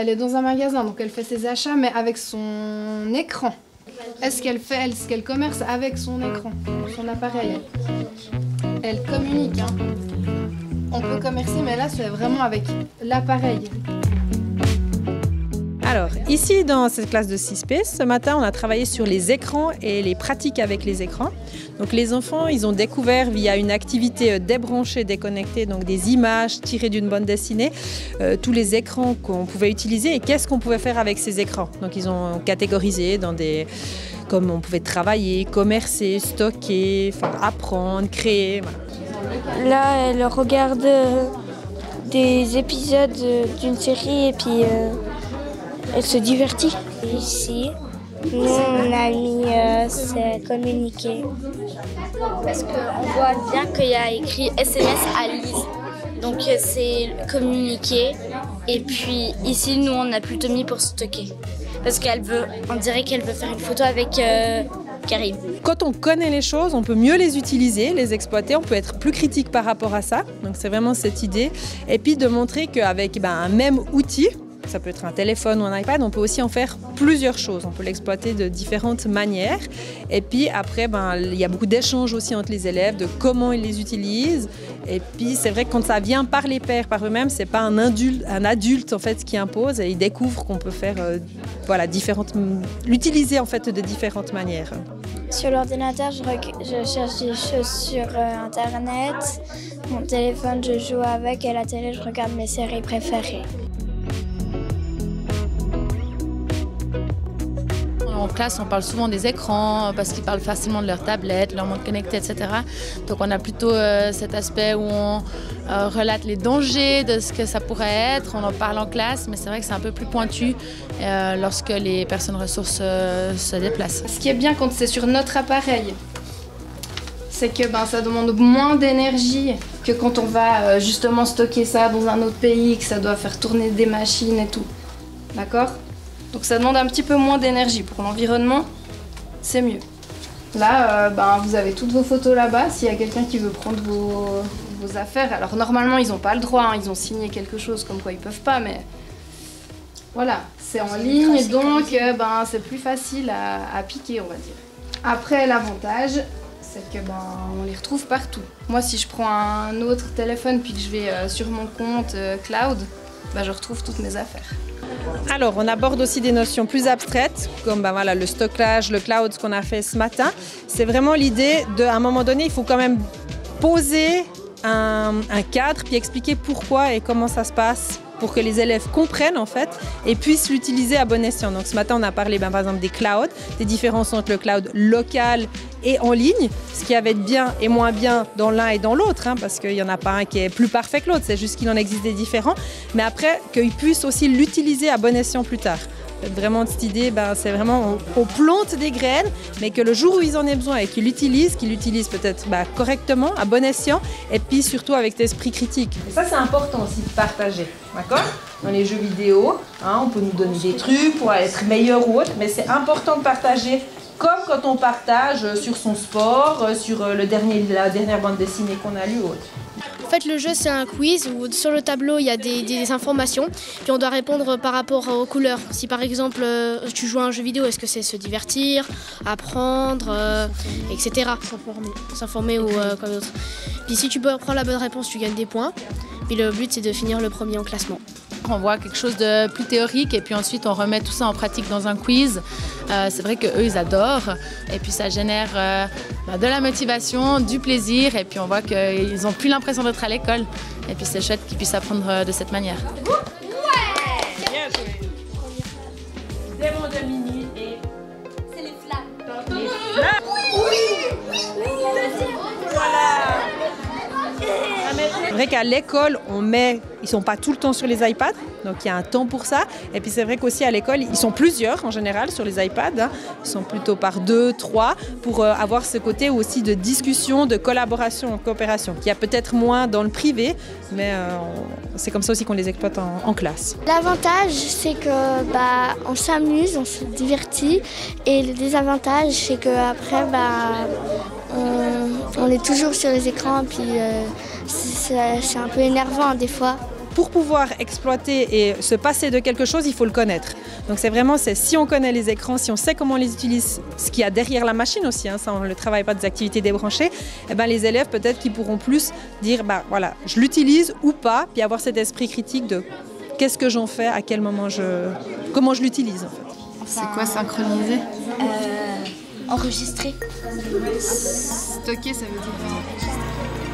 elle est dans un magasin, donc elle fait ses achats, mais avec son écran. Est-ce qu'elle commerce avec son écran, son appareil? Elle communique, hein. On peut commercer, mais là, c'est vraiment avec l'appareil. Alors, ici, dans cette classe de 6P, ce matin, on a travaillé sur les écrans et les pratiques avec les écrans. Donc, les enfants, ils ont découvert via une activité débranchée, déconnectée, donc des images tirées d'une bande dessinée, tous les écrans qu'on pouvait utiliser et qu'est-ce qu'on pouvait faire avec ces écrans. Donc, ils ont catégorisé dans des... comme on pouvait travailler, commercer, stocker, apprendre, créer. Voilà. Là, elle regarde des épisodes d'une série et puis elle se divertit. Ici, nous, on a mis c'est communiquer. Parce qu'on voit bien qu'il y a écrit SMS à Lise. Donc c'est communiquer. Et puis ici, nous, on a plutôt mis pour stocker. Parce on dirait qu'elle veut faire une photo avec Karim. Quand on connaît les choses, on peut mieux les utiliser, les exploiter, on peut être plus critique par rapport à ça. Donc c'est vraiment cette idée. Et puis de montrer qu'avec un même outil, ça peut être un téléphone ou un iPad, on peut aussi en faire plusieurs choses. On peut l'exploiter de différentes manières. Et puis après, il y a beaucoup d'échanges aussi entre les élèves, de comment ils les utilisent. Et puis c'est vrai que quand ça vient par les pairs, par eux-mêmes, c'est pas un adulte en fait qui impose. Et ils découvrent qu'on peut faire l'utiliser en fait de différentes manières. Sur l'ordinateur, je cherche des choses sur Internet. Mon téléphone, je joue avec et à la télé, je regarde mes séries préférées. En classe, on parle souvent des écrans parce qu'ils parlent facilement de leur tablette, leur montre connectée, etc. Donc on a plutôt cet aspect où on relate les dangers de ce que ça pourrait être. On en parle en classe, mais c'est vrai que c'est un peu plus pointu lorsque les personnes ressources se déplacent. Ce qui est bien quand c'est sur notre appareil, c'est que ça demande moins d'énergie que quand on va justement stocker ça dans un autre pays, que ça doit faire tourner des machines et tout. D'accord ? Donc ça demande un petit peu moins d'énergie. Pour l'environnement, c'est mieux. Là, vous avez toutes vos photos là-bas. S'il y a quelqu'un qui veut prendre vos affaires, alors normalement ils n'ont pas le droit, hein, ils ont signé quelque chose comme quoi ils peuvent pas, mais voilà, c'est en ligne, donc c'est plus facile à piquer, on va dire. Après, l'avantage, c'est que on les retrouve partout. Moi, si je prends un autre téléphone puis que je vais sur mon compte cloud, je retrouve toutes mes affaires. Alors, on aborde aussi des notions plus abstraites, comme le stockage, le cloud, ce qu'on a fait ce matin. C'est vraiment l'idée d'à un moment donné, il faut quand même poser un cadre, puis expliquer pourquoi et comment ça se passe, pour que les élèves comprennent en fait et puissent l'utiliser à bon escient. Donc ce matin, on a parlé par exemple des clouds, des différences entre le cloud local et en ligne, ce qui va être bien et moins bien dans l'un et dans l'autre, parce qu'il n'y en a pas un qui est plus parfait que l'autre, c'est juste qu'il en existe des différents, mais après qu'ils puissent aussi l'utiliser à bon escient plus tard. Vraiment, cette idée, c'est vraiment on plante des graines, mais que le jour où ils en aient besoin et qu'ils l'utilisent peut-être correctement, à bon escient, et puis surtout avec cet esprit critique. Et ça, c'est important aussi de partager, d'accord ? Dans les jeux vidéo, on peut nous donner des trucs pour être meilleur ou autre, mais c'est important de partager, comme quand on partage sur son sport, sur la dernière bande dessinée qu'on a lue ou autre. En fait, le jeu, c'est un quiz où sur le tableau, il y a des informations. Puis on doit répondre par rapport aux couleurs. Si par exemple, tu joues à un jeu vidéo, est-ce que c'est se divertir, apprendre, etc. S'informer ou quoi d'autre. Puis si tu peux prendre la bonne réponse, tu gagnes des points. Puis le but, c'est de finir le premier en classement. On voit quelque chose de plus théorique et puis ensuite on remet tout ça en pratique dans un quiz. C'est vrai qu'eux, ils adorent et puis ça génère de la motivation, du plaisir et puis on voit qu'ils n'ont plus l'impression d'être à l'école. Et puis c'est chouette qu'ils puissent apprendre de cette manière. Ouais, bien joué. Démon de Mini et... C'est les flammes. Les flammes. Oui. Voilà. C'est vrai qu'à l'école, ils sont pas tout le temps sur les iPads, donc il y a un temps pour ça. Et puis c'est vrai qu'aussi à l'école, ils sont plusieurs en général sur les iPads. Ils sont plutôt par 2, 3 pour avoir ce côté aussi de discussion, de collaboration, coopération, qu'il y a peut-être moins dans le privé, mais c'est comme ça aussi qu'on les exploite en classe. L'avantage, c'est que on s'amuse, on se divertit, et le désavantage, c'est qu'après, on est toujours sur les écrans, puis c'est un peu énervant des fois. pour pouvoir exploiter et se passer de quelque chose, il faut le connaître. Donc c'est vraiment, si on connaît les écrans, si on sait comment on les utilise, ce qu'il y a derrière la machine aussi, ça on ne travaille pas des activités débranchées, et ben les élèves peut-être qu'ils pourront plus dire, voilà, je l'utilise ou pas, puis avoir cet esprit critique de qu'est-ce que j'en fais, à quel moment comment je l'utilise en fait. C'est quoi synchroniser? Enregistrer. Stocker, ça veut dire enregistrer.